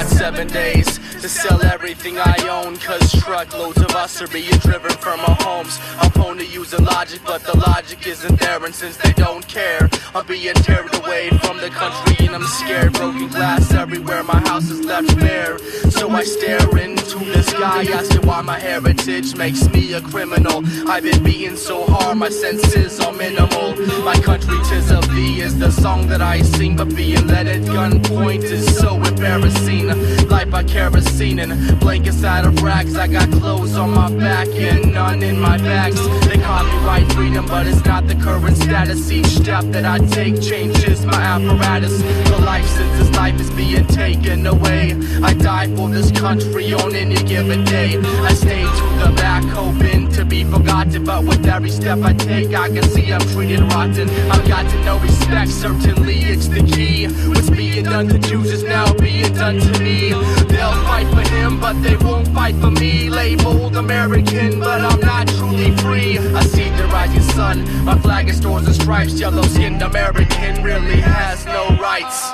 got 7 days to sell everything I own, cause truckloads of us are being driven from our homes. I'm prone to using logic, but the logic isn't there, and since they don't care, I'm being carried away from the country and I'm scared. Broken glass everywhere, my house is left bare. So I stare into the sky, asking why my heritage makes me a criminal. I've been beaten so hard, my senses are minimal. My country, 'tis of thee, is the song that I sing, but being led at gunpoint is so embarrassing. Life by kerosene and blankets out of rags. I got clothes on my back and none in my bags. They call me right freedom, but it's not the current status. Each step that I take changes my apparatus. The life sentence, life is being taken away. I die for this country on any given day. I stay to the back, hoping to be forgotten, but with every step I take, I can see I'm treated rotten. I've got to know respect, certainly it's the key. What's being done to Jews is now being done to me. They'll fight for him, but they won't fight for me. Labeled American, but I'm not truly free. I see the rising sun, my flag is stars and stripes. Yellow-skinned American really has no rights.